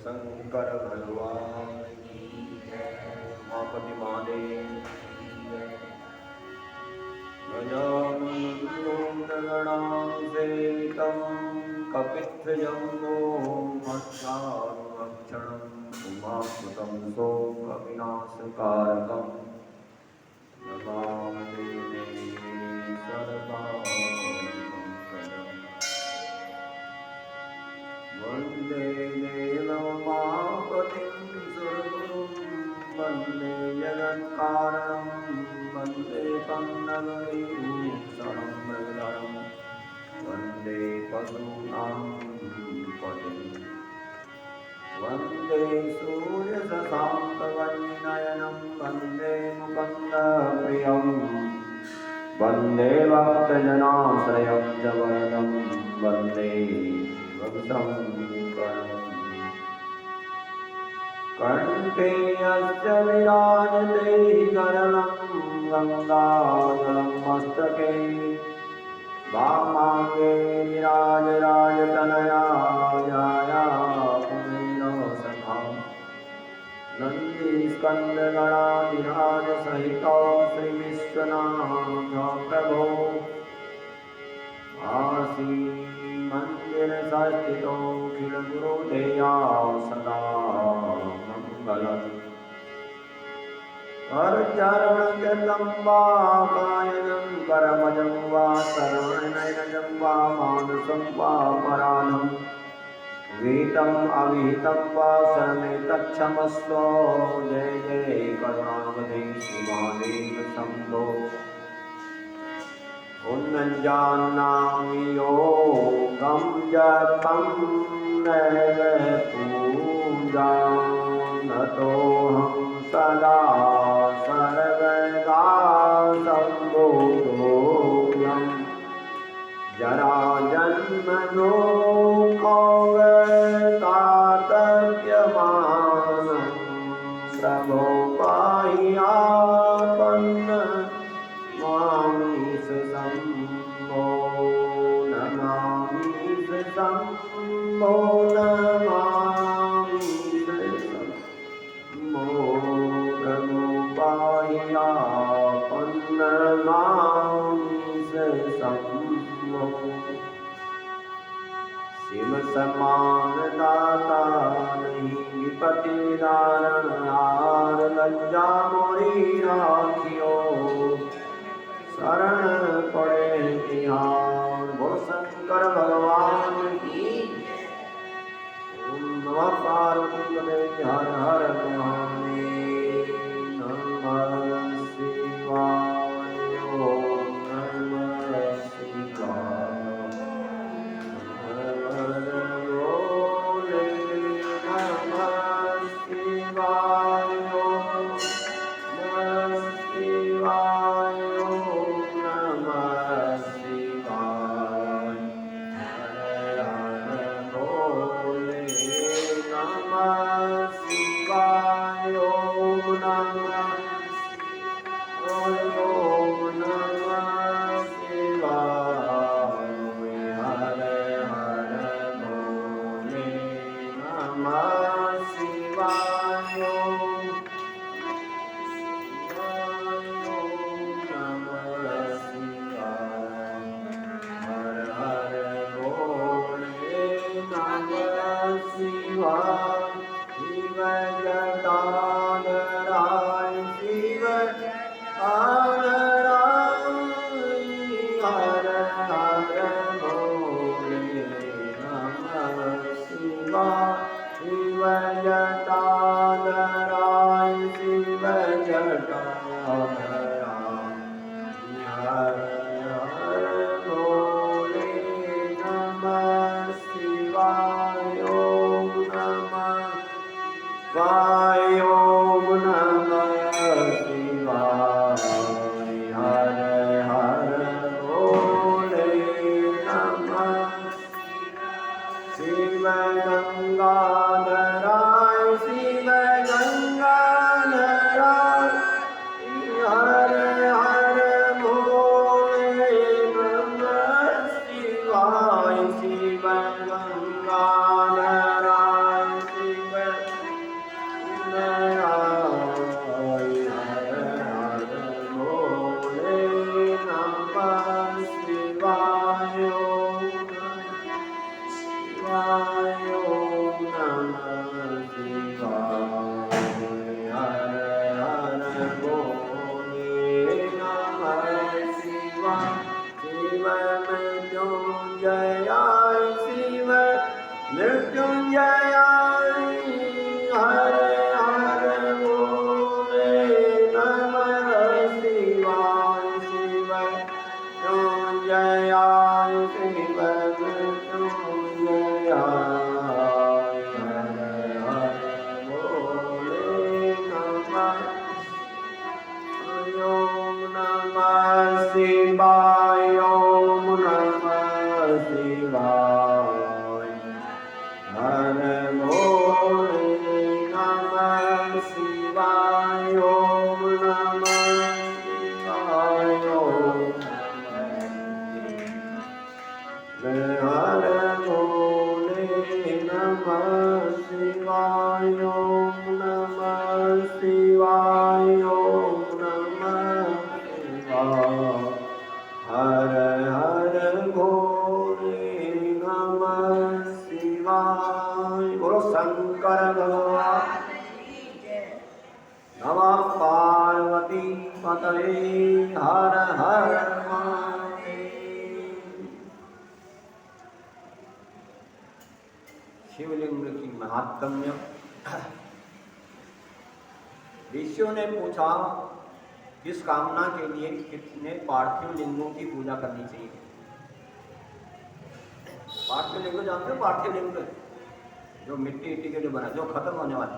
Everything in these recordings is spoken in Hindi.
शंकर भगवान की जय। उमापति महादेव की जय। गजाननगणासेवितं कपित्थजम्बोमस्यानुरक्षणम् उमासुतं शोकविनाशकारकं नमामि देवी सर्वमङ्गलम्। वन्दे देवोमापतिं सुरगुरुं वन्दे जगत्कारणं वन्दे पन्नगरीभूषणं मृगधरं वन्दे पशूनां पतिं वन्दे सूर्यशशाङ्कवर्णनयनं वन्दे मुकुन्दप्रियं वन्दे भक्तजनाश्रयं च वरदं वन्दे कंठे यस्य विराजते गरलं गङ्गाजलं मस्तके वामाङ्गे विराजराजतनया कुबेरो सखा नन्दीस्कन्दगणाधिराजसहितो श्रीविश्वनाथ प्रभो आसीमन्दिरस्थितो खिलगुरुदेया सदा मङ्गलम् करचरणकृतं वा कायनं करमजं वा शरणनयनं वा मानसं वा पराणं वीतम् अविहितं वा शरमेतत्क्षमस्व जय जय करुणावधे श्रीमहादेव शम्भो उन्नजानामि योगं जपं नैव पूजानतोऽहं सदा सर्वदा सम्बोधोऽयं जराजन्मदुःखतातव्यमानं प्रभो पाहि आपन्न नमामि शम्भो नमामि शम्भो नमामि शम्भो प्रभु पाहि आपन्न नमामि शम्भो शिव समान दाता नहीं विपति दारण हार लज्जा मोरी राखियो शरण पड़े तिहार बोल शंकर भगवान की ओम नमः पार्वती पते हर हर महादेव नमः शिवाय ओम नमः शिवाय हर बोले नमः शिवाय ओम नमः शिवाय मृत्युंजयाय हरे हरे बोले नमः शिवाय शिव मृत्युंजयाय शिव मृत्युंजयाय हरे हरे बोले नमः ओम नमः शिवाय ओम नमः शिवाय हरे बोले नमः शिवाय ओम नमः शिवाय ओम हरे बोले नमः शिवाय ओम नमः शिवाय ओम नमः शिवाय हरे हरे बोले नमः शिवाय। बोलो शंकर भगवान नमः पार्वती पतये हर हर महादेव। शिवलिंग की महात्म्य। ऋषियों ने पूछा किस कामना के लिए कितने पार्थिव लिंगों की पूजा करनी चाहिए। पार्थिव लिंग जानते हो? पार्थिव लिंग जो मिट्टी इट्टी के जो बना, जो खत्म होने वाले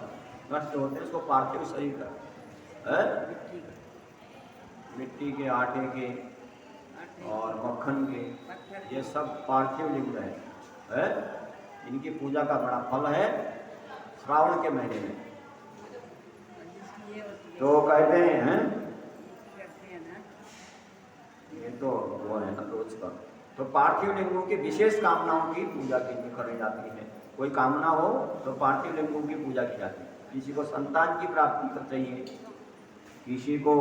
नष्ट होते हैं, उसको पार्थिव शरीर का है। मिट्टी के, आटे के और मक्खन के, ये सब पार्थिव लिंग है। इनकी पूजा का बड़ा फल है श्रावण के महीने में। तो कहते हैं ये तो वो है ना रोज का। तो पार्थिव लिंगों की विशेष कामनाओं की पूजा के लिए करी जाती है। कोई कामना हो तो पार्थिव लिंगों की पूजा की जाती है। किसी को संतान की प्राप्ति कर चाहिए, किसी को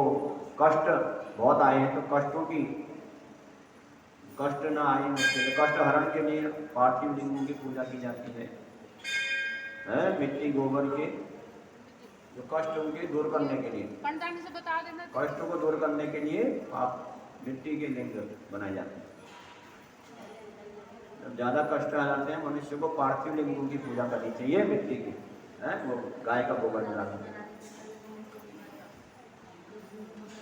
कष्ट बहुत आए हैं तो कष्ट न आए उसके लिए कष्ट हरण के लिए पार्थिव लिंगों की पूजा की जाती है। मिट्टी गोबर के जो कष्ट उनके दूर करने के लिए, कष्ट को दूर करने के लिए आप मिट्टी के लिंग बनाए जाते हैं। जब ज्यादा कष्ट आ जाते हैं मनुष्य को पार्थिव लिंगों की पूजा करनी चाहिए, मिट्टी की वो गाय का गोबर मिलाकर।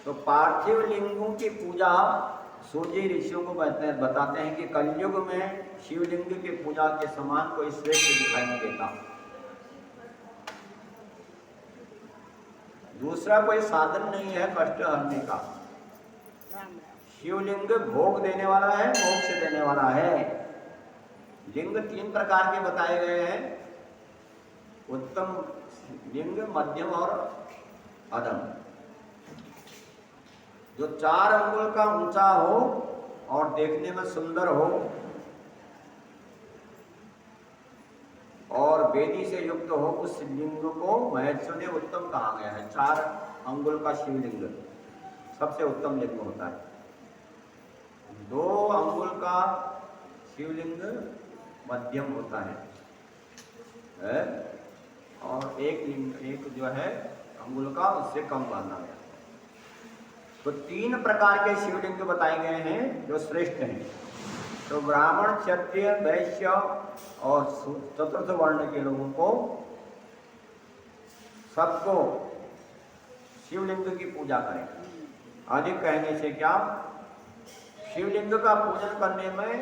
तो पार्थिव लिंगों की पूजा सूर्य ऋषियों को बताते हैं कि कलयुग में शिवलिंग की पूजा के समान कोई श्रेष्ठ दिखाई नहीं देता। दूसरा कोई साधन नहीं है कष्ट हरने का। शिवलिंग भोग देने वाला है, मोक्ष देने वाला है। लिंग 3 प्रकार के बताए गए हैं, उत्तम लिंग, मध्यम और अधम। जो 4 अंगुल का ऊंचा हो और देखने में सुंदर हो और वेदी से युक्त हो, उस लिंग को महर्षियों ने उत्तम कहा गया है। 4 अंगुल का शिवलिंग सबसे उत्तम लिंग होता है। 2 अंगुल का शिवलिंग मध्यम होता है और एक जो है अंगुल का उससे कम माना गया। तो 3 प्रकार के शिवलिंग बताए गए हैं जो श्रेष्ठ हैं। तो ब्राह्मण, क्षत्रिय, वैश्य और चतुर्थ वर्ण के लोगों को सबको शिवलिंग की पूजा करें। अधिक कहने से क्या, शिवलिंग का पूजन करने में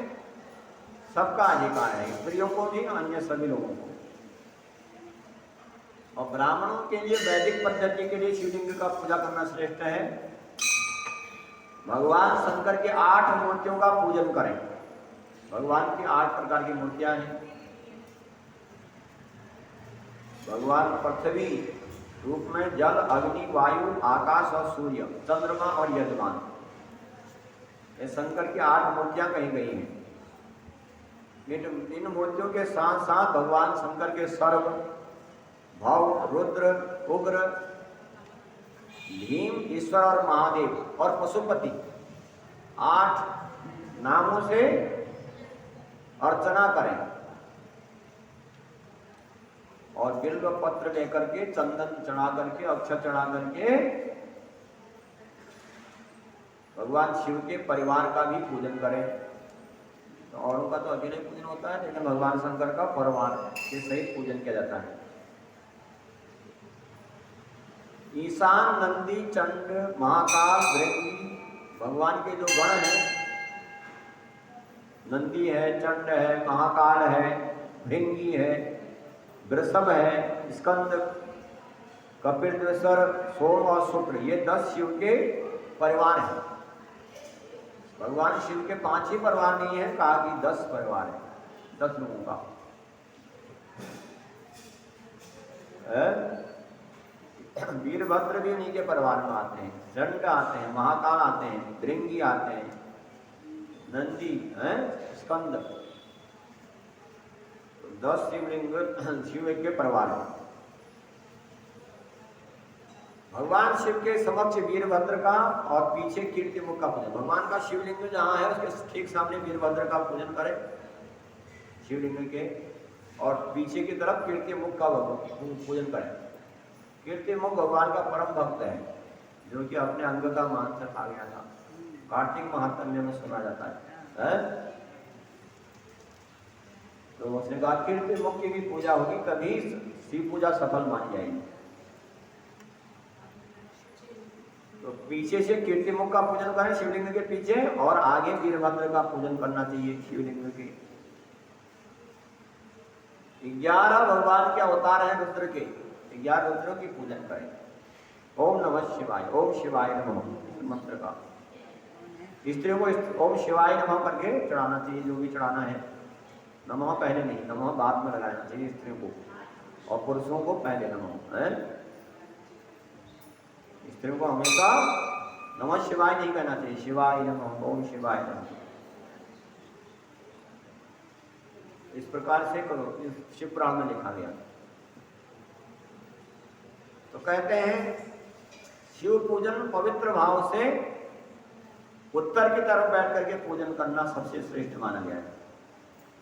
सबका अधिकार है, स्त्रियों को भी, अन्य सभी लोगों को। और ब्राह्मणों के लिए वैदिक पद्धति के लिए शिवलिंग का पूजा करना श्रेष्ठ है। भगवान शंकर के 8 मूर्तियों का पूजन करें। भगवान की 8 प्रकार की मूर्तियां हैं। भगवान पृथ्वी रूप में जल, अग्नि, वायु, आकाश और सूर्य, चंद्रमा और यजमान, ये शंकर की 8 मूर्तियां कही गई हैं। इन मूर्तियों के साथ साथ भगवान शंकर के सर्व, भव, रुद्र, उग्र, भीम, ईश्वर और महादेव और पशुपति 8 नामों से अर्चना करें और बिल्व पत्र लेकर के, चंदन चढ़ा करके, अक्षर चढ़ा करके भगवान शिव के परिवार का भी पूजन करें। तो तो औरों का तो अकेले पूजन होता है, लेकिन भगवान शंकर का परिवार के सहित पूजन किया जाता है। ईशान, नंदी, चंड, महाकाल, भृंगी, भगवान के जो गण हैं, नंदी है, चंड है, महाकाल है, भृंगी है, वृषभ है, स्कंद, कपिलेश्वर, सोम और शुक्र, ये 10 शिव के परिवार हैं। भगवान शिव के 5 ही परिवार नहीं है, कहा कि 10 परिवार है, 10 लोगों का वीरभद्र भी उन्हीं के परिवार में आते हैं, चंड आते हैं, महाकाल आते हैं, भृंगी आते हैं, नंदी है, स्कंद, 10 शिवलिंग शिव के परिवार है। भगवान शिव के समक्ष वीरभद्र का और पीछे कीर्तिमुख का पूजन। भगवान का शिवलिंग जहाँ है उसके ठीक सामने वीरभद्र का पूजन करें शिवलिंग के, और पीछे की तरफ कीर्तिमुख का पूजन करें। कीर्तिमुख भगवान का परम भक्त है, जो कि अपने अंग का मांस खा गया था, कार्तिक महात्म्य में सुना जाता है? तो उसने कहा कीर्तिमुख की भी पूजा होगी, कभी शिव पूजा सफल मानी जाएगी। तो पीछे से कीर्तिमुख का पूजन करें शिवलिंग के पीछे, और आगे वीरभद्र का पूजन करना चाहिए शिवलिंग के। 11 भगवान के अवतार हैं रुद्र के, 11 रुद्रों की पूजन करें। ओम नमः शिवाय, ओम शिवाय नमः मंत्र का स्त्रियों को ओम शिवाय नमः करके चढ़ाना चाहिए, जो भी चढ़ाना है। नमः पहले नहीं, नमः बाद में लगाना चाहिए स्त्रियों को, और पुरुषों को पहले नमः है। स्त्रियों को हमेशा नमः शिवाय नहीं कहना चाहिए, शिवाय नमः, ओम शिवाय नमः, इस प्रकार से करो, इस शिव पुराण में लिखा गया। तो कहते हैं शिव पूजन पवित्र भाव से उत्तर की तरफ बैठ करके पूजन करना सबसे श्रेष्ठ माना गया है।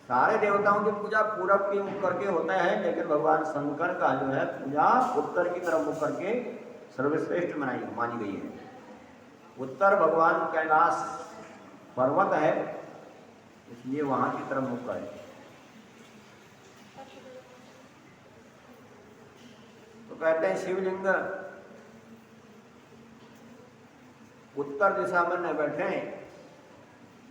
सारे देवताओं की पूजा पूरब की मुख करके होता है, लेकिन भगवान शंकर का जो है पूजा उत्तर की तरफ मुख करके सर्वश्रेष्ठ मानी गई है। उत्तर भगवान कैलाश पर्वत है, इसलिए वहां की तरफ मुख करें। तो कहते हैं शिवलिंग उत्तर दिशा में न बैठे,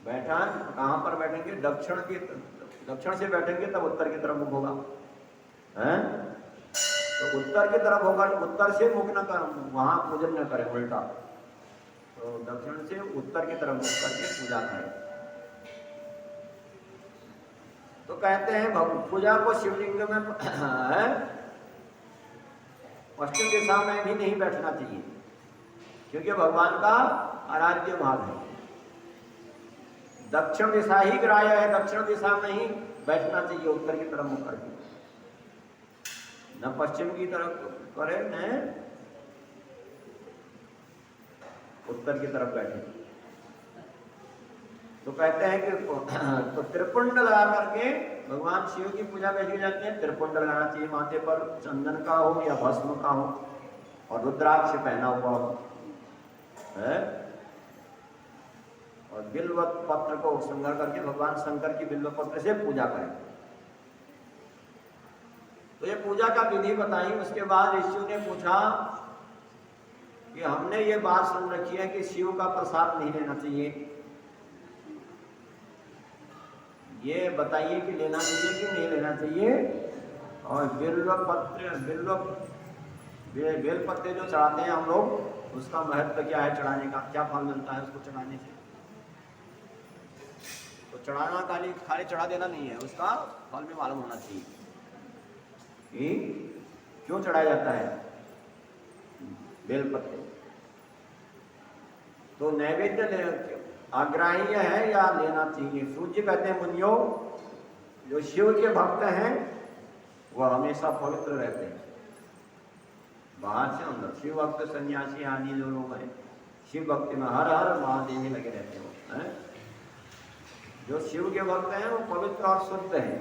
बैठा कहां पर बैठेंगे? दक्षिण से बैठेंगे तब उत्तर की तरफ मुख होगा, हैं? तो उत्तर की तरफ होगा, उत्तर से मुख न कर, वहां पूजन न करें, उल्टा। तो दक्षिण से उत्तर की तरफ मुख करके पूजा करें। तो कहते हैं पूजा को शिवलिंग में पश्चिम दिशा में भी नहीं बैठना चाहिए, क्योंकि भगवान का आराध्य भाग है। दक्षिण दिशा ही ग्राह्य है, दक्षिण दिशा में ही बैठना चाहिए, उत्तर की तरफ मुख करके, न पश्चिम की तरफ करे न उत्तर की तरफ बैठे। तो कहते हैं कि तो त्रिपुंड लगा करके भगवान शिव की पूजा कैसी जाती है? त्रिपुंड लगाना चाहिए माथे पर, चंदन का हो या भस्म का हो, और रुद्राक्ष पहना हुआ हो, है? और बिल्व पत्र को संग्रह करके भगवान शंकर की बिल्व पत्र से पूजा करें। तो ये पूजा का विधि बताई। उसके बाद ऋषियों ने पूछा कि हमने ये बात सुन रखी है कि शिव का प्रसाद नहीं लेना चाहिए, ये बताइए कि लेना चाहिए कि नहीं लेना चाहिए। और बेल पत्ते जो चढ़ाते हैं हम लोग, उसका महत्व क्या है, चढ़ाने का क्या फल मिलता है उसको चढ़ाने से? तो चढ़ाना खाली चढ़ा देना नहीं है, उसका फल भी मालूम होना चाहिए कि क्यों चढ़ाया जाता है बेल पत्ते। तो नैवेद्य आग्राह्य है या लेना चाहिए? सूर्य कहते हैं मुनियों, जो शिव के भक्त हैं वह हमेशा पवित्र रहते हैं, बाहर से अंदर। शिव भक्त सन्यासी आदि जो लोग हैं शिव भक्ति में हर हर महादेव में लगे रहते हैं। जो शिव के भक्त हैं वो पवित्र और शुद्ध हैं,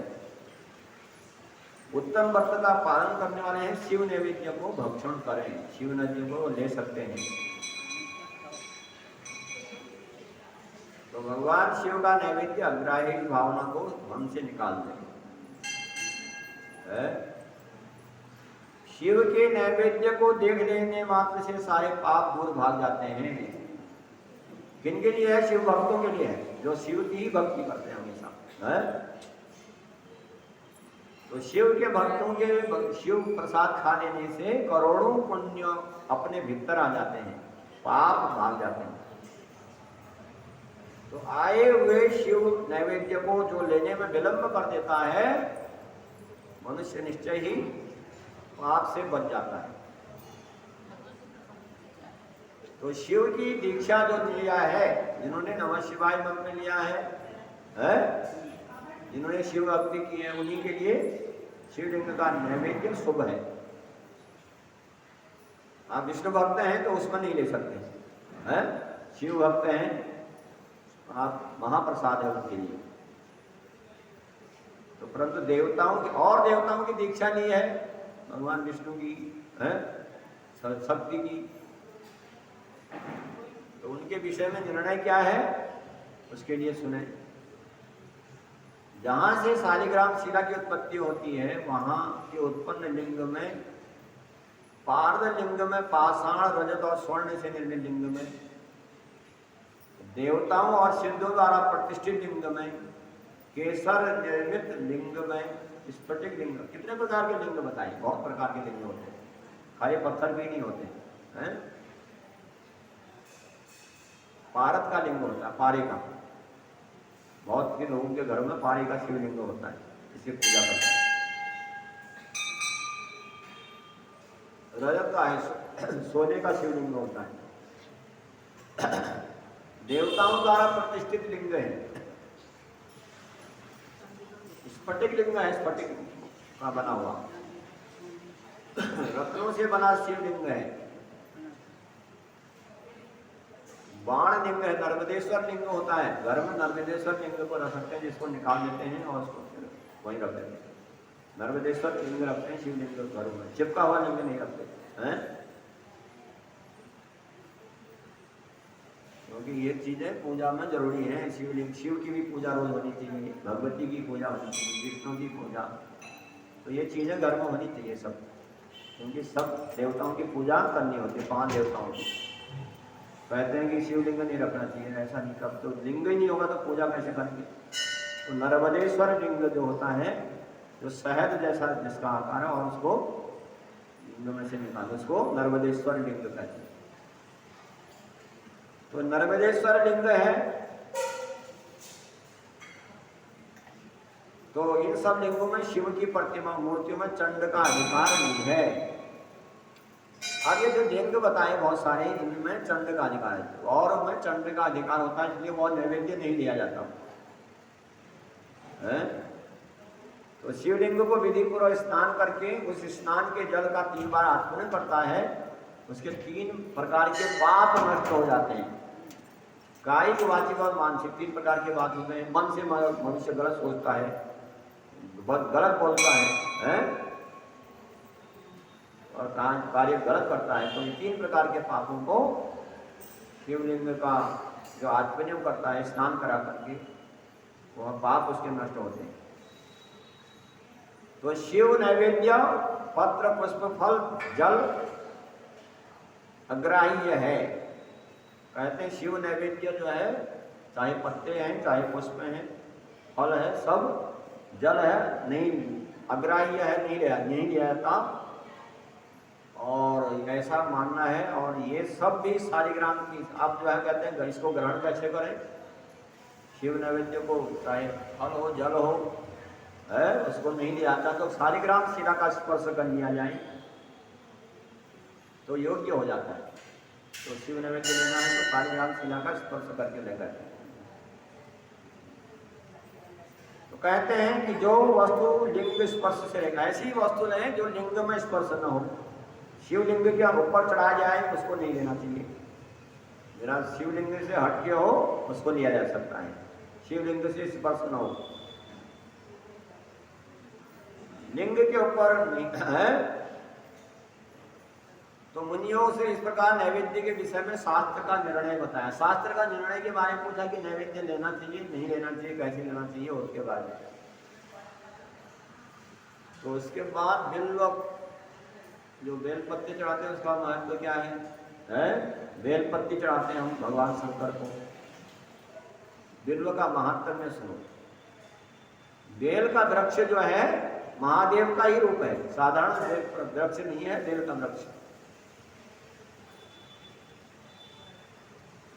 उत्तम व्रत का पालन करने वाले हैं। शिव नैवेद्य को भक्षण करें, शिव नैवेद्य को ले सकते हैं। तो तो भगवान शिव का नैवेद्य अग्राही भावना को मन से निकाल दें। शिव के नैवेद्य को देख लेने मात्र से सारे पाप दूर भाग जाते हैं। किन के लिए है? शिव भक्तों के लिए है, जो शिव की ही भक्ति करते हैं हमेशा। तो शिव के भक्तों के शिव प्रसाद खा लेने से करोड़ों पुण्य अपने भीतर आ जाते हैं, पाप भाग जाते हैं। तो आए हुए शिव नैवेद्य को जो लेने में विलंब कर देता है, मनुष्य निश्चय ही पाप से बच जाता है। तो शिव की दीक्षा जो लिया है, जिन्होंने नमः शिवाय मंत्र लिया है, जिन्होंने शिव भक्ति की है, उन्हीं के लिए शिवलिंग का नैवेद्य शुभ है। आप विष्णु भक्त हैं तो उसमें नहीं ले सकते हैं, शिव भक्त हैं आप महाप्रसाद है उनके लिए। तो परंतु देवताओं की और देवताओं की दीक्षा ली है, भगवान विष्णु की है, शक्ति की, तो उनके विषय में निर्णय क्या है उसके लिए सुने। जहां से शालिग्राम शिला की उत्पत्ति होती है, वहां के उत्पन्न लिंग में, पार्द लिंग में, पाषाण, रजत और स्वर्ण से निर्मित लिंग में, देवताओं और सिद्धों द्वारा प्रतिष्ठित लिंग में, केसर निर्मित लिंग में, स्फटिक लिंग, कितने प्रकार के लिंग बताए? बहुत प्रकार के लिंग होते हैं, खाली पत्थर भी नहीं होते हैं। पारद का लिंग होता है, पारे का, बहुत से लोगों के घर में पारे का शिवलिंग होता है, इसे पूजा करते हैं। रजत का है, सोने का शिवलिंग होता है। देवताओं द्वारा प्रतिष्ठित लिंग है, स्फटिक लिंग है, स्फटिक का बना हुआ, रत्नों से बना शिवलिंग है। बाण लिंग है, नर्मदेश्वर लिंग होता है, घर में नर्मदेश्वर लिंग को रख सकते हैं, जिसको निकाल देते हैं और उसको फिर वहीं रख देते हैं। नर्मदेश्वर लिंग रखते हैं शिवलिंग को घरों में, चिपका हुआ लिंग नहीं रखते हैं, क्योंकि ये चीजें पूजा में जरूरी है। शिवलिंग, शिव की भी पूजा रोज होनी चाहिए, भगवती की पूजा होनी चाहिए, विष्णु की पूजा, तो ये चीजें घर में होनी चाहिए सब, क्योंकि सब देवताओं की पूजा करनी होती है, 5 देवताओं की। कहते हैं कि शिवलिंग नहीं रखना चाहिए, ऐसा नहीं, कब तो लिंग ही नहीं होगा तो पूजा कैसे करेंगे? तो नर्मदेश्वर लिंग जो होता है, जो शहद जैसा जिसका आकार है और उसको लिंग में से निकालो, उसको नर्मदेश्वर लिंग कहते हैं। तो नर्मदेश्वर लिंग है, तो इन सब लिंगों में शिव की प्रतिमा मूर्तियों में चंड का अधिकार नहीं है। आगे जो लिंग बताए बहुत सारे, इनमें चंड का अधिकार है, और में चंड का अधिकार होता है, इसलिए वो नैवेद्य नहीं लिया जाता है। तो शिवलिंग को विधि पूर्वक स्नान करके उस स्नान के जल का 3 बार आचमन करता है, उसके 3 प्रकार के पाप नष्ट हो जाते हैं। कायिक, वाचिक और मानसिक 3 प्रकार के बात होते हैं। मन से मनुष्य गलत सोचता है, गलत बोलता है और कार्य गलत करता है, तो ये 3 प्रकार के पापों को शिवलिंग का जो आचमन करता है स्नान करा करके, वह पाप उसके नष्ट होते हैं। तो शिव नैवेद्य पत्र, पुष्प, फल, जल अग्राह्य है। कहते हैं शिव नैवेद्य जो है, चाहे पत्ते हैं, चाहे पुष्प हैं, फल है, सब जल है, नहीं अग्राह्य है, नहीं लिया जाता, और ऐसा मानना है। और ये सब भी शालिग्राम की, आप जो है कहते हैं इसको ग्रहण कैसे करें? शिव नैवेद्य को चाहे फल हो, जल हो, है, उसको नहीं लिया जाता, तो शालिग्राम शिला का स्पर्श कर लिया जाए तो योग्य हो जाता है। तो शिव नैवेद्य लेना है तो शालिग्राम शिला का स्पर्श करके लेकर। तो कहते हैं कि जो वस्तु लिंग स्पर्श से रहेगा, ऐसी वस्तु लें जो लिंग में स्पर्श न हो। शिवलिंग के ऊपर चढ़ाया जाए उसको नहीं लेना चाहिए, जरा शिवलिंग से हटके हो उसको लिया जा सकता है, शिवलिंग से स्पर्श न हो। लिंग के ऊपर नहीं है, तो मुनियों से इस प्रकार नैवेद्य के विषय में शास्त्र का निर्णय बताया। शास्त्र का निर्णय के बारे में पूछा कि नैवेद्य लेना चाहिए, नहीं लेना चाहिए, कैसे लेना चाहिए, उसके बारे में। तो उसके बाद बिल्व, जो बेलपत्ती चढ़ाते हैं उसका महत्व क्या है? बेलपत्ती चढ़ाते हैं हम भगवान शंकर को। बिल्व का महत्व में सुनो। बेल का वृक्ष जो है महादेव का ही रूप है, साधारण वृक्ष नहीं है बेल का वृक्ष।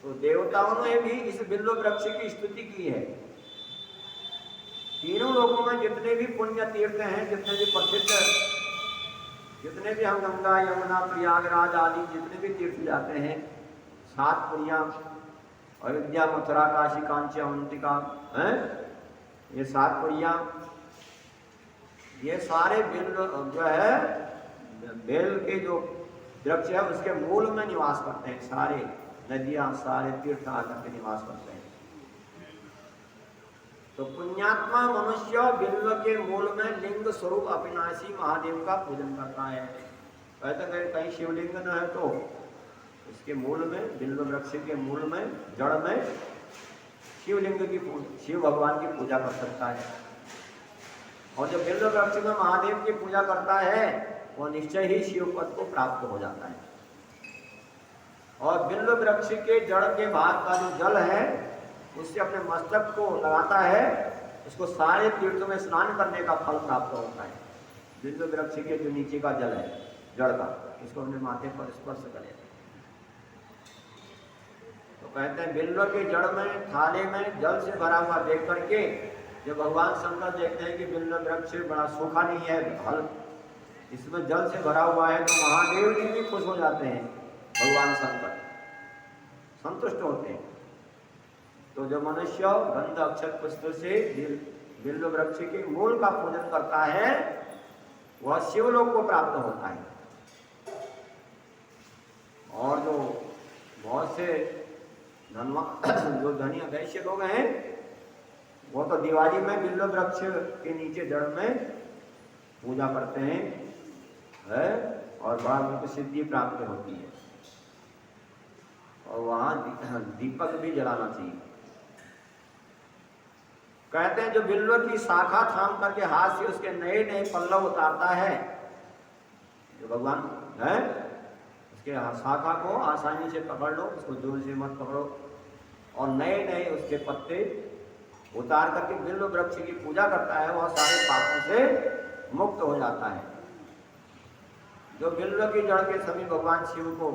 तो देवताओं ने भी इस बिल्व वृक्ष की स्तुति की है। तीनों लोगों में जितने भी पुण्य तीर्थ हैं, जितने भी प्रसिद्ध, जितने भी हम गंगा यमुना प्रयागराज आदि जितने भी तीर्थ जाते हैं, 7 पुरियां, अयोध्या मथुरा काशी कांची अवंतिका, ये 7 पुरियां, ये सारे बेल जो है बेल के जो वृक्ष है उसके मूल में निवास करते हैं। सारे नदियां सारे तीर्थ आकर के निवास करते हैं। तो पुण्यात्मा मनुष्य बिल्व के मूल में लिंग स्वरूप अविनाशी महादेव का पूजन करता है। कहते कहीं शिवलिंग न है तो उसके मूल में, बिल्व वृक्ष के मूल में, जड़ में शिवलिंग की, शिव भगवान की पूजा कर सकता है। और जो बिल्व वृक्ष में महादेव की पूजा करता है वो निश्चय ही शिव पद को प्राप्त हो जाता है। और बिल्व वृक्ष के जड़ के भाग का जो जल है उससे अपने मस्तक को लगाता है, उसको सारे तीर्थों में स्नान करने का फल प्राप्त होता है। बिल्व वृक्ष के जो नीचे का जल है जड़ का, इसको अपने माथे पर स्पर्श करें। तो कहते हैं बिल्व के जड़ में थाले में जल से भरा हुआ देख करके जब भगवान शंकर देखते हैं कि बिल्व वृक्ष बड़ा सूखा नहीं है, हल इसमें जल से भरा हुआ है, तो महादेव जी भी खुश हो जाते हैं, भगवान शंकर संतुष्ट होते हैं। तो जो मनुष्य गंध अक्षत पुष्प से बिल्व वृक्ष के मूल का पूजन करता है वह शिवलोक को प्राप्त होता है। और जो बहुत से जो धनी वैश्य लोग हैं वो तो दिवाली में बिल्व वृक्ष के नीचे जड़ में पूजा करते हैं, और बड़ा उनको सिद्धि प्राप्त होती है। और वहां दीपक भी जलाना चाहिए। कहते हैं जो बिल्व की शाखा थाम करके हाथ से उसके नए नए पल्लव उतारता है, जो भगवान है उसके शाखा को आसानी से पकड़ लो, उसको जोर से मत पकड़ो, और नए नए उसके पत्ते उतार करके बिल्व वृक्ष की पूजा करता है, वह सारे पापों से मुक्त हो जाता है। जो बिल्व की जड़ के सभी भगवान शिव को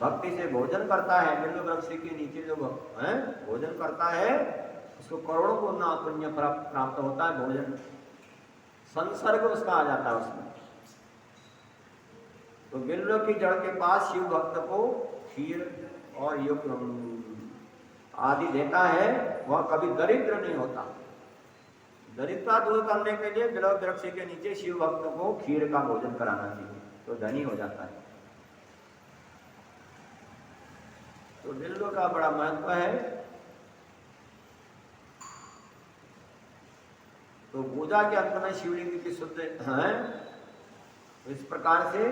भक्ति से भोजन करता है, बिल्व वृक्ष के नीचे जो भोजन करता है उसको करोड़ों गुना पुण्य प्राप्त होता है। भोजन संसर्ग उसका आ जाता है उसमें। तो बिल्व की जड़ के पास शिव भक्त को खीर और युग आदि देता है, वह कभी दरिद्र नहीं होता। दरिद्रता दूर करने के लिए बिल्व वृक्ष के नीचे शिव भक्त को खीर का भोजन कराना चाहिए, तो धनी हो जाता है। तो बिल्व का बड़ा महत्व है। तो पूजा के अंत में शिवलिंग की शुद्ध है। इस प्रकार से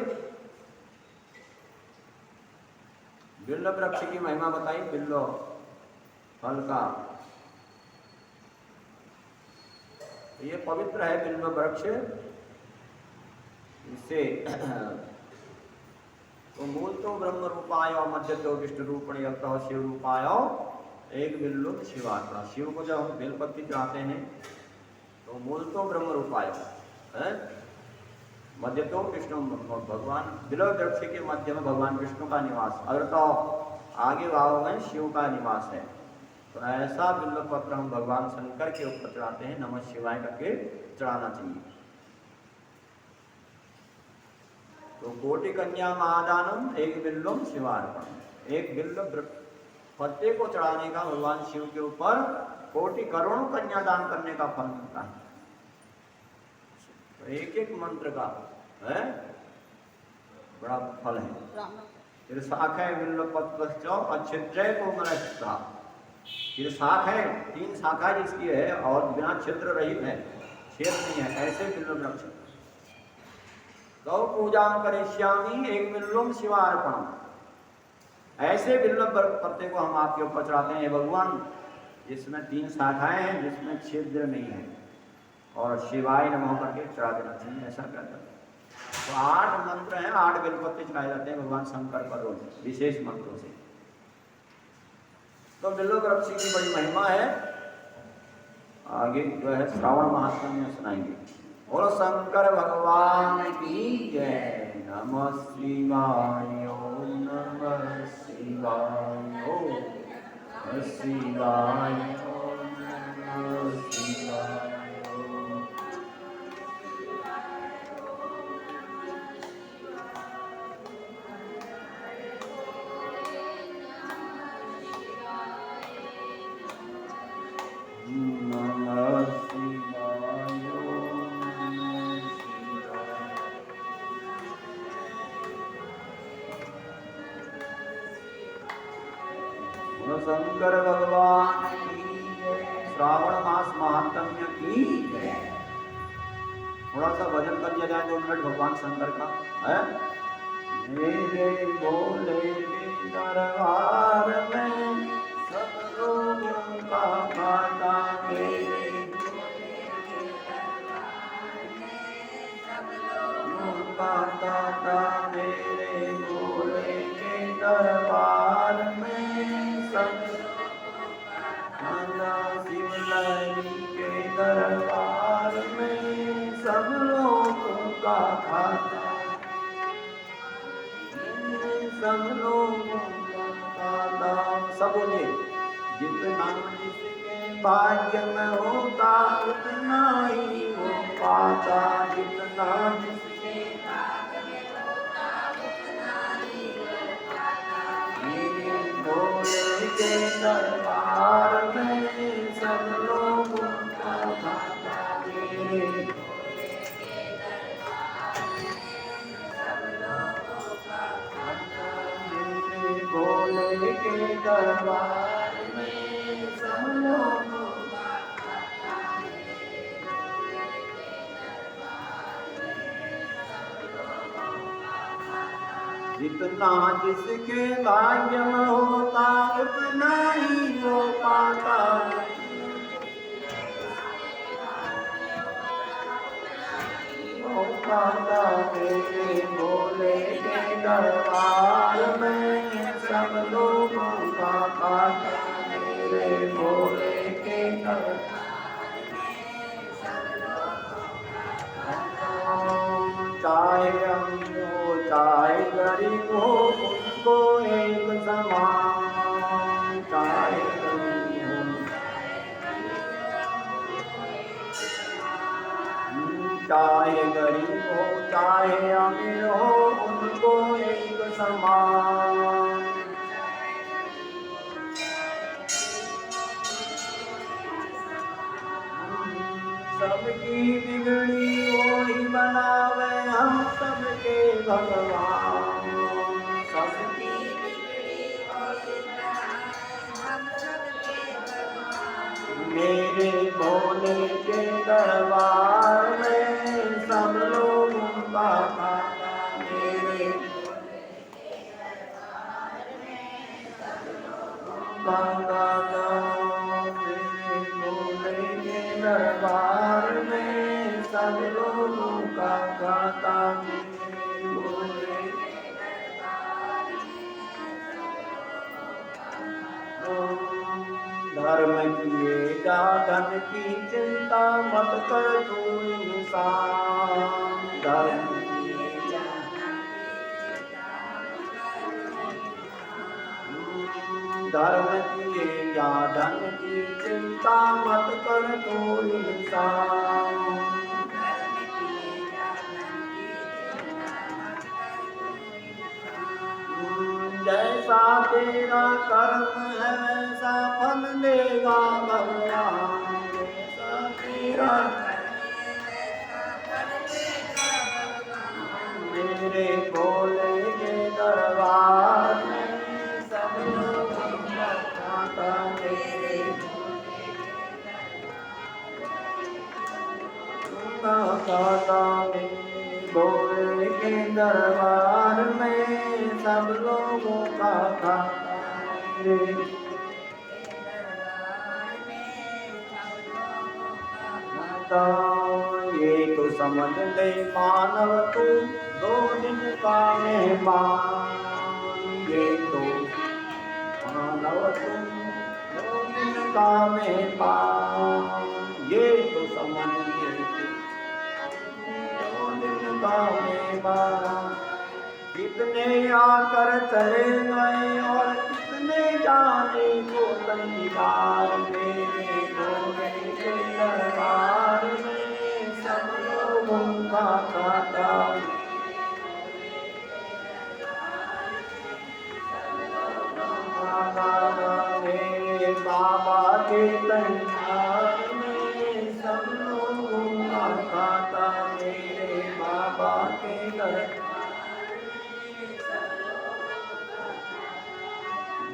बिल्व वृक्ष की महिमा बताई। बिल्व फल का ये पवित्र है बिल्व वृक्ष। इससे तो मूल तो ब्रह्म रूपाय मध्य तो विष्णु रूपण शिव रूपाय एक बिल्व शिवार्पण। शिव को जब हम बेलपत्ती चढ़ाते हैं तो मूल तो ब्रह्म रूपाय है, मध्य तो विष्णु, भगवान बिल्व वृक्ष के मध्य में भगवान विष्णु का निवास, अगर तो आगे भाव में शिव का निवास है। तो ऐसा बिल्व पत्र हम भगवान शंकर के ऊपर चढ़ाते हैं, नमः शिवाय करके चढ़ाना चाहिए। तो कोटि कन्या महादानम एक बिल्वम शिवार्पण। एक बिल्व पत्ते को चढ़ाने का भगवान शिव के ऊपर कोटि करोड़ों कन्यादान करने का फल मिलता है। तो एक एक मंत्र का है बड़ा फल है। फिर शाख है बिल्व पत्र अच्छिद्रय कोमलस्था। फिर शाख है, 3 शाखा जिसकी है और बिना छिद्र रहित है, छेद नहीं है, ऐसे बिल्व वृक्ष। गौ पूजा करिष्यामि एक बिल्वम शिवार्पणम। ऐसे बिल्व पत्ते को हम आपके ऊपर चढ़ाते हैं भगवान, जिसमें 3 शाखाएं हैं, जिसमें छिद्र नहीं है, और शिवाय नमः करके चढ़ा देना चाहिए, ऐसा कहते हैं। तो 8 मंत्र हैं, 8 बेलपत्ते चढ़ाए जाते हैं भगवान शंकर पर रोज विशेष मंत्रों से। तो बिल्व वृक्ष की बड़ी महिमा है, आगे जो है श्रावण महात्म्य में सुनाएंगे। बोलो शंकर भगवान की जय। नमः शिवाय ओम नमः शिवाय ओम नमः शिवाय ओम नमः शिवाय ओम। शंकर भगवान की जय। श्रावण मास महात्म्य की जय। थोड़ा सा भजन कर लिया जाए 2 मिनट भगवान शंकर का है। मेरे भोले के दरबार में सब लोगों का खाता, मेरे का दाता, मेरे भोले के दरबार में शिवलरी के दरबार में सब लोगों का खाता, सब लोगों का खाता। सब बोलिए। जितना जिसके भाग्य में होता उतना ही वो पाता, जितना जिसके भाग्य में होता उतना ही वो पाता। मेरे भोले के दरबार में सब लोगों का खाता, मेरे भोले के दरबार में सब लोगों का खाता, मेरे भोले के दरबार में सब लोगों का खाता, मेरे भोले के दरबार में सब लोगों का खाता। जितना जिसके भाग्य में होता उतना ही वो पाता, वो पाता। मेरे भोले के दरबार में सब लोगों का खाता, मेरे भोले के दरबार में सब लोगों का खाता। चाहे अमीर हो चाहे गरीब हो उनको एक समान, चाहे गरीब हो चाहे गरीब हो चाहे अमीर हो उनको एक समान। सबकी बिगड़ी वही बनावे हम सबके भगवान, सबकी बिगड़ी वही बनावे हम सबके भगवान। मेरे भोले के दरबार में सब लोगों का खाता, मेरे भोले के दरबार में सब लोगों का खाता, मेरे भोले के दरबार में सब लोगों का खाता, मेरे भोले के दरबार में सब लोगों का खाता। धर्म किएगा धन की चिंता मत कर तू इंसान, धर्म किएगा धर्म किएगा धन की चिंता मत कर तू इंसान। जैसा तेरा कर्म है वैसा फल देगा भगवान, जैसा तेरा मेरे भोले के दरबार में सब लोगों का खाता, मेरे भोले के दरबार में सब लोगों का खाता, मेरे गोरे के दरबार में सब लोगों का खाता है। ये तो समझ ले मानव तू दो दिन का मेहमान, ये तो मानव तू दो दिन का मेहमान, ये तो समझ ले दो दिन का मेहमान। कितने आकर चले गए और कितने जाने को तैयार, मेरे गोरे के दरबार में सब लोगों का खाता। मेरे बाबा के दरबार में सब लोगों का खाता, मेरे बाबा के दरबार।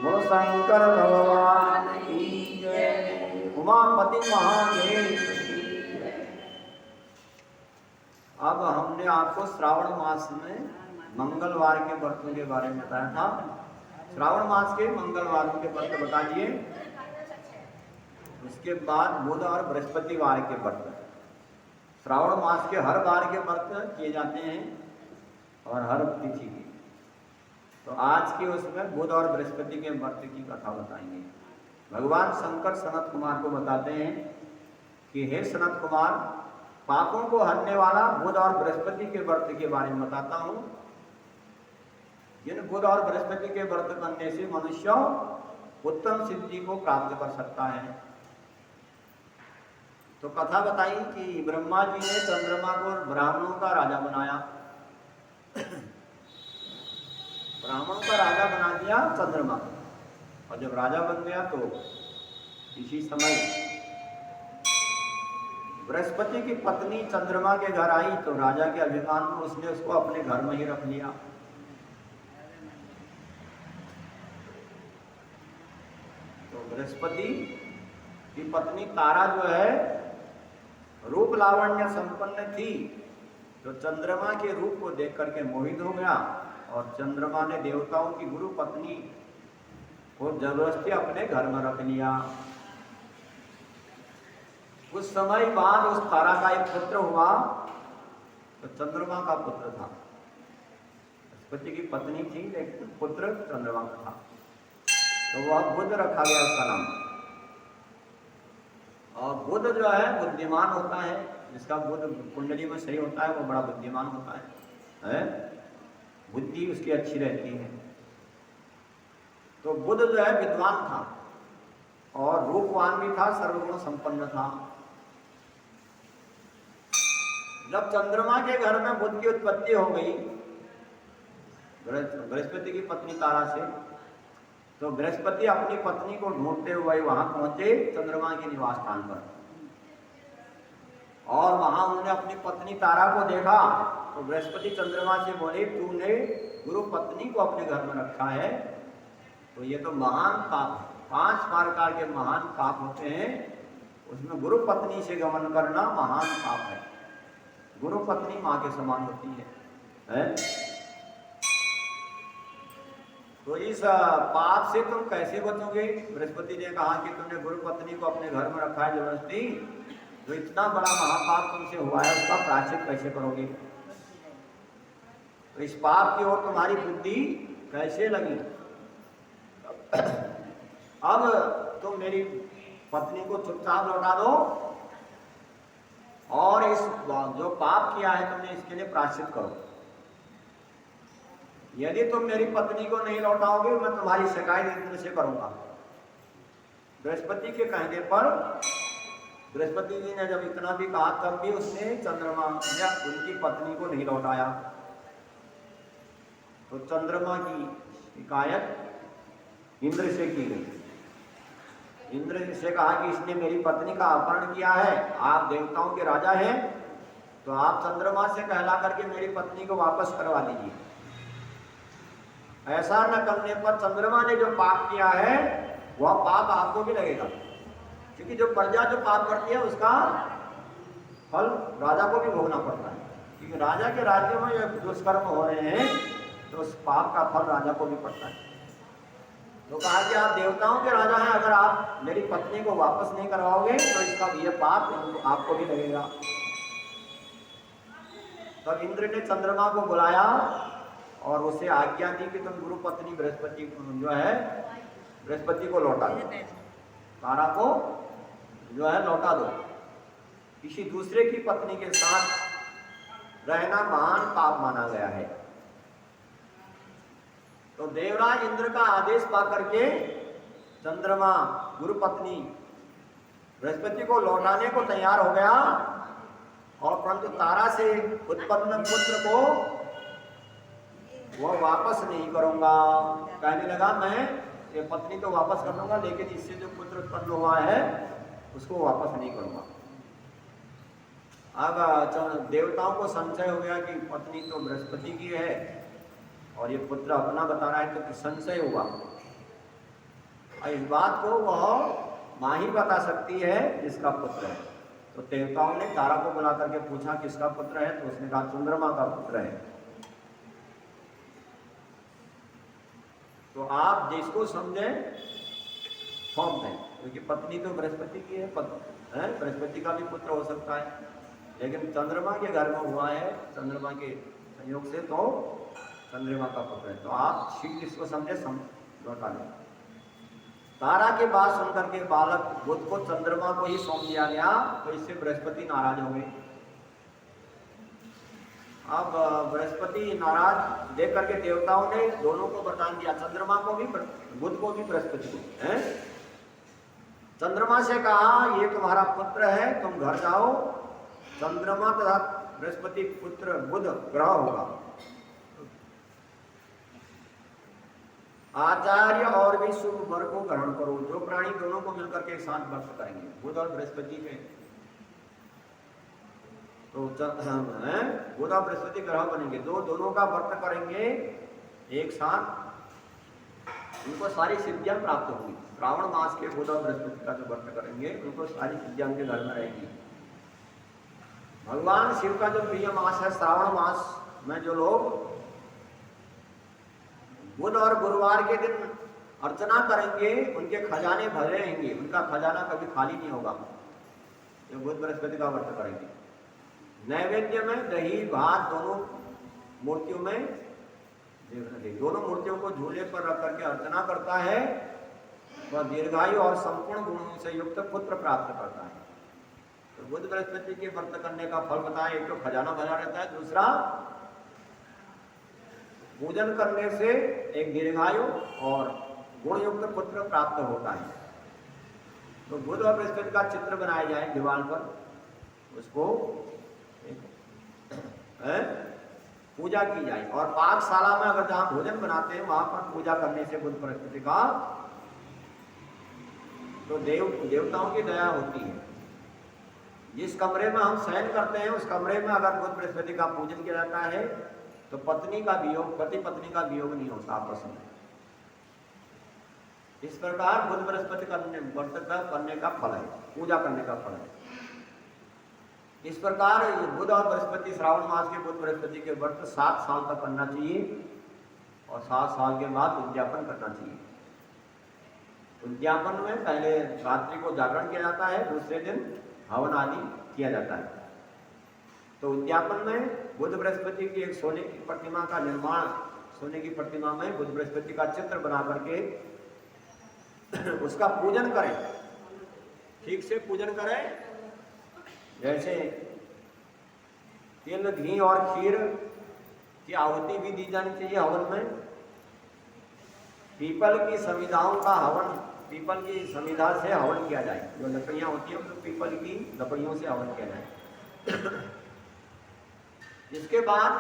वो शंकर भगवान की जय, उमापति महादेव की जय। अब हमने आपको श्रावण मास में मंगलवार के व्रतों के बारे में बताया था। श्रावण मास के मंगलवारों के व्रत बता दिए। उसके बाद बुध और बृहस्पतिवार के व्रत। श्रावण मास के हर वार के व्रत किए जाते हैं और हर तिथि के। तो आज के उसमें बुध और बृहस्पति के व्रत की कथा बताएंगे। भगवान शंकर सनत कुमार को बताते हैं कि हे सनत कुमार, पापों को हरने वाला बुध और बृहस्पति के व्रत के बारे में बताता हूँ। जिन बुध और बृहस्पति के व्रत करने से मनुष्य उत्तम सिद्धि को प्राप्त कर सकता है। तो कथा बताई कि ब्रह्मा जी ने चंद्रमा को ब्राह्मणों का राजा बनाया। ब्राह्मणों का राजा बना दिया चंद्रमा, और जब राजा बन गया तो इसी समय बृहस्पति की पत्नी चंद्रमा के घर आई, तो राजा के अभिमान में उसने उसको अपने घर में ही रख लिया। तो बृहस्पति की पत्नी तारा जो है रूप लावण्य संपन्न थी, तो चंद्रमा के रूप को देख करके मोहित हो गया, और चंद्रमा ने देवताओं की गुरु पत्नी को जबरदस्ती अपने घर में रख लिया। कुछ समय बाद उस तारा का एक पुत्र हुआ, तो चंद्रमा का पुत्र था। बृहस्पति की पत्नी थी लेकिन पुत्र चंद्रमा का था, तो वह बुध रखा गया उसका नाम। और बुध जो है बुद्धिमान होता है, जिसका बुध कुंडली में सही होता है वो बड़ा बुद्धिमान होता है? बुद्धि उसकी अच्छी रहती है। तो बुध जो है विद्वान था और रूपवान भी था, सर्वगुण संपन्न था। जब चंद्रमा के घर में बुध की उत्पत्ति हो गई बृहस्पति की पत्नी तारा से, तो बृहस्पति अपनी पत्नी को ढूंढते हुए वहां पहुंचे चंद्रमा के निवास स्थान पर, और वहां उन्होंने अपनी पत्नी तारा को देखा। तो बृहस्पति चंद्रमा से बोले, तूने गुरु पत्नी को अपने घर में रखा है, तो ये तो महान पाप, 5 प्रकार के महान पाप होते हैं, उसमें गुरु पत्नी से गमन करना महान पाप है। गुरु पत्नी माँ के समान होती है? तो इस पाप से तुम कैसे बचोगे? बृहस्पति ने कहा कि तुमने गुरु पत्नी को अपने घर में रखा है जबरदस्ती, तो इतना बड़ा महापाप तुमसे हुआ है, उसका प्रायश्चित कैसे करोगे? तो इस पाप की ओर तुम्हारी बुद्धि कैसे लगी? अब तुम मेरी पत्नी को चुपचाप लौटा दो, और इस जो पाप किया है तुमने इसके लिए प्रायश्चित करो। यदि तुम मेरी पत्नी को नहीं लौटाओगे, मैं तुम्हारी शिकायत इंद्र से करूंगा। बृहस्पति के कहने पर बृहस्पति जी ने जब इतना भी कहा, तब भी उसने चंद्रमा या उनकी पत्नी को नहीं लौटाया। तो चंद्रमा की शिकायत इंद्र से की गई। इंद्र से कहा कि इसने मेरी पत्नी का अपहरण किया है, आप देवताओं के राजा हैं, तो आप चंद्रमा से कहला करके मेरी पत्नी को वापस करवा दीजिए। ऐसा न करने पर चंद्रमा ने जो पाप किया है वह पाप आपको भी लगेगा, क्योंकि जो प्रजा जो पाप करती है उसका फल राजा को भी भोगना पड़ता है। क्योंकि राजा के राज्य में ये दुष्कर्म हो रहे हैं तो उस पाप का फल राजा को भी पड़ता है। तो कहा कि आप देवताओं के राजा हैं, अगर आप मेरी पत्नी को वापस नहीं करवाओगे तो इसका ये पाप आपको भी लगेगा। तब इंद्र ने चंद्रमा को बुलाया और उसे आज्ञा दी कि तुम गुरु पत्नी बृहस्पति जो है बृहस्पति को लौटा दो, तारा को जो है लौटा दो। किसी दूसरे की पत्नी के साथ रहना महान पाप माना गया है। तो देवराज इंद्र का आदेश पा करके चंद्रमा गुरु पत्नी बृहस्पति को लौटाने को तैयार हो गया, और परंतु तारा से उत्पन्न पुत्र को वह वापस नहीं करूंगा। कहने लगा मैं ये पत्नी तो वापस कर लूंगा, लेकिन इससे जो पुत्र उत्पन्न हुआ है उसको वापस नहीं करूंगा। अब देवताओं को संशय हो गया कि पत्नी तो बृहस्पति की है और ये पुत्र अपना बता रहा है, तो संशय हुआ। इस बात को वह माँ ही बता सकती है जिसका पुत्र है। तो देवताओं ने तारा को बुला करके पूछा किसका पुत्र है, तो उसने कहा चंद्रमा का पुत्र है। तो आप जिसको समझे सौंप दें, क्योंकि पत्नी तो बृहस्पति की है, बृहस्पति का भी पुत्र हो सकता है, लेकिन चंद्रमा के घर में हुआ है, चंद्रमा के संयोग से तो चंद्रमा का पुत्र है। तो आप ठीक जिसको समझे लौटा लें। तारा की बात सुनकर के बालक बुध को चंद्रमा को ही सौंप दिया गया, तो इससे बृहस्पति नाराज हो गए। अब बृहस्पति नाराज देख करके देवताओं ने दोनों को वरदान दिया, चंद्रमा को भी बुध को भी बृहस्पति को। है चंद्रमा से कहा ये तुम्हारा पुत्र है, तुम घर जाओ, चंद्रमा तथा बृहस्पति पुत्र बुध ग्रह होगा। आचार्य और भी शुभ वर को ग्रहण करो, जो प्राणी दोनों को मिलकर के साथ व्रत करेंगे, बुध और बृहस्पति के। तो बुध और बृहस्पति ग्रह बनेंगे, दोनों का व्रत करेंगे एक साथ, उनको सारी सिद्धियां प्राप्त होंगी। श्रावण मास के बुध और बृहस्पति का जो व्रत करेंगे उनको सारी सिद्धियां उनके घर में रहेंगी। भगवान शिव का जो प्रिय मास है श्रावण मास में जो लोग बुध और गुरुवार के दिन अर्चना करेंगे उनके खजाने भरे रहेंगे, उनका खजाना कभी खाली नहीं होगा। जो बुध बृहस्पति का व्रत करेंगे, नैवेद्य में दही भात दोनों मूर्तियों में, दोनों मूर्तियों को झूले पर रख करके अर्चना करता है, वह दीर्घायु और संपूर्ण गुणों से युक्त पुत्र प्राप्त करता है। तो बुध बृहस्पति के व्रत करने का फल बताया, एक तो खजाना भरा रहता है, दूसरा पूजन करने से एक दीर्घायु और गुणयुक्त पुत्र प्राप्त होता है। तो बुध और बृहस्पति का चित्र बनाया जाए दीवार पर, उसको पूजा की जाए, और पाकशाला में अगर जहां भोजन बनाते हैं वहां पर पूजा करने से बुध बृहस्पति का तो देवताओं की दया होती है। जिस कमरे में हम शयन करते हैं उस कमरे में अगर बुध बृहस्पति का पूजन किया जाता है तो पत्नी का वियोग, पति पत्नी का वियोग नहीं होता आपस में। इस प्रकार बुध बृहस्पति व्रत करने का फल है, पूजा करने का फल है। इस प्रकार बुध और बृहस्पति श्रावण मास के बुध बृहस्पति के व्रत 7 साल तक करना चाहिए, और 7 साल के बाद उद्यापन करना चाहिए। उद्यापन में पहले रात्रि को जागरण किया जाता है, दूसरे दिन हवन आदि किया जाता है। तो उद्यापन में बुध बृहस्पति की एक सोने की प्रतिमा का निर्माण, सोने की प्रतिमा में बुध बृहस्पति का चित्र बना करके उसका पूजन करें, ठीक से पूजन करें। जैसे तिल घी और खीर की आहुति भी दी जानी चाहिए हवन में। पीपल की समिधाओं का हवन, पीपल की समिधा से हवन किया जाए, जो लकड़ियां होती हैं तो पीपल की लकड़ियों से हवन किया जाए। इसके बाद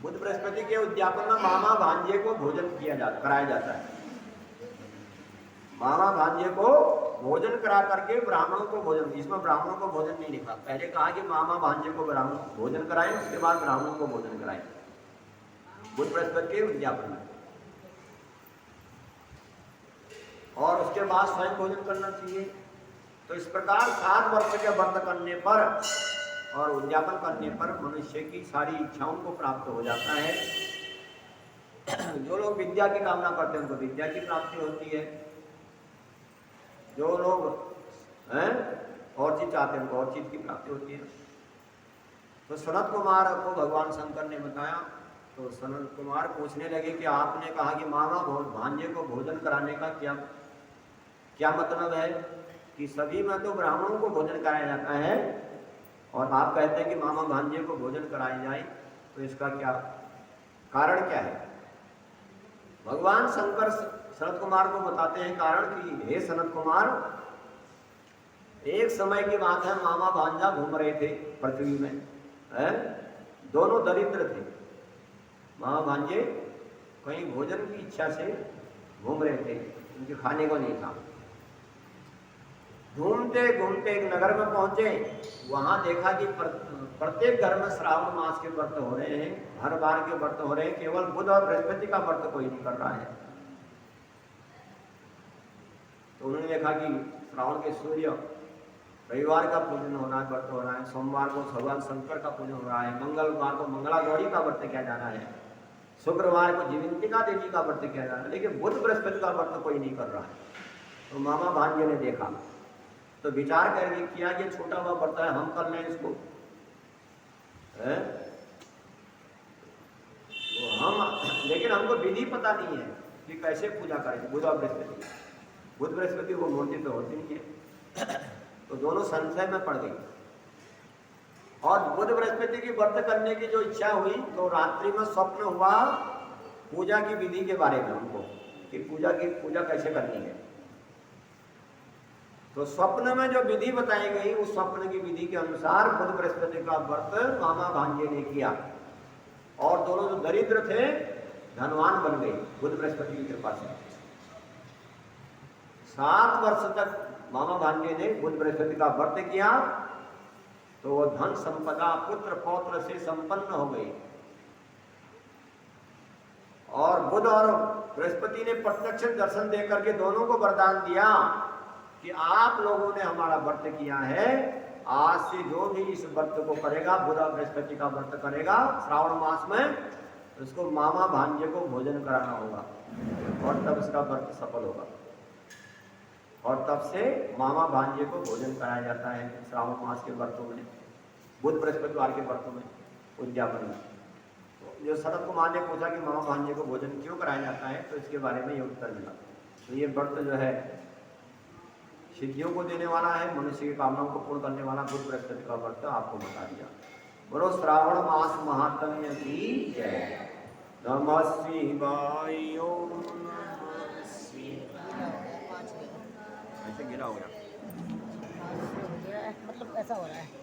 बुध बृहस्पति के उद्यापन में मामा भांजे को भोजन कराया जाता है। मामा भांजे को भोजन करा करके ब्राह्मणों को भोजन, इसमें ब्राह्मणों को भोजन नहीं लिखा, पहले कहा कि मामा भांजे को ब्राह्मण भोजन कराएं, उसके बाद ब्राह्मणों को भोजन कराएं बुध बृहस्पति के उद्यापन में, और उसके बाद स्वयं भोजन करना चाहिए। तो इस प्रकार 7 वर्ष के व्रत करने पर और उद्यापन करने पर मनुष्य की सारी इच्छाओं को प्राप्त हो जाता है। जो लोग विद्या की कामना करते हैं उनको विद्या की प्राप्ति होती है, जो लोग हैं और चीज चाहते हैं उनको और चीज की प्राप्ति होती है। तो सनत कुमार को भगवान शंकर ने बताया, तो सनत कुमार पूछने लगे कि आपने कहा कि मामा भांजे को भोजन कराने का क्या क्या मतलब है, कि सभी में तो ब्राह्मणों को भोजन कराया जाता है और आप कहते हैं कि मामा भांजे को भोजन कराई जाए, तो इसका क्या कारण क्या है। भगवान शंकर सनत कुमार को बताते हैं कारण कि हे सनत कुमार, एक समय की बात है, मामा भांजा घूम रहे थे पृथ्वी में, है? दोनों दरिद्र थे। मामा भांजे कहीं भोजन की इच्छा से घूम रहे थे, उनके खाने को नहीं था। घूमते घूमते एक नगर में पहुंचे, वहां देखा कि प्रत्येक घर में श्रावण मास के व्रत हो रहे हैं, हर बार के व्रत हो रहे हैं, केवल बुध और बृहस्पति का व्रत कोई नहीं कर रहा है। तो उन्होंने देखा कि श्रावण के सूर्य, रविवार का पूजन हो रहा है, व्रत हो रहा है, सोमवार को भगवान शंकर का पूजन हो रहा है, मंगलवार को मंगला गौरी का व्रत किया जा रहा है, शुक्रवार को जीवंतिका देवी का व्रत किया जा रहा है, लेकिन बुध बृहस्पति का व्रत कोई नहीं कर रहा है। तो मामा भांजे ने देखा तो विचार करके किया कि छोटा हुआ व्रत है, हम कर लें इसको, है? तो हम, लेकिन हमको विधि पता नहीं है कि कैसे पूजा करें बुध और बृहस्पति। बुध बृहस्पति वो मूर्ति तो होती नहीं है। तो दोनों संशय में पड़ गई और बुध बृहस्पति की व्रत करने की जो इच्छा हुई, तो रात्रि में स्वप्न हुआ पूजा की विधि के बारे में उनको, कि पूजा कैसे करनी है। तो स्वप्न में जो विधि बताई गई, उस स्वप्न की विधि के अनुसार बुध बृहस्पति का व्रत मामा भांजे ने किया और दोनों जो दरिद्र थे धनवान बन गए बुध बृहस्पति की कृपा से। 7 वर्ष तक मामा भांजे ने बुध बृहस्पति का व्रत किया, तो वो धन संपदा पुत्र पौत्र से संपन्न हो गई। और बुध और बृहस्पति ने प्रत्यक्ष दर्शन देकर के दोनों को वरदान दिया कि आप लोगों ने हमारा व्रत किया है, आज से जो भी इस व्रत को करेगा, बुध और बृहस्पति का व्रत करेगा श्रावण मास में, उसको मामा भांजे को भोजन कराना होगा और तब उसका व्रत सफल होगा। और तब से मामा भांजे को भोजन कराया जाता है श्रावण मास के व्रतों में, बुध बृहस्पतिवार के व्रतों में, उद्यापन में। तो जो सनत कुमार ने पूछा कि मामा भांजे को भोजन क्यों कराया जाता है, तो इसके बारे में ये उत्तर मिला। तो ये व्रत जो है सिद्धियों को देने वाला है, मनुष्य की कामनाओं को पूर्ण करने वाला बुध बृहस्पति का व्रत आपको बता दिया। बोलो श्रावण मास महात्म्य की जय। नमः शिवाय। ओम नमः शिवाय। ऐसे गिरा हो गया, मतलब ऐसा हो रहा है।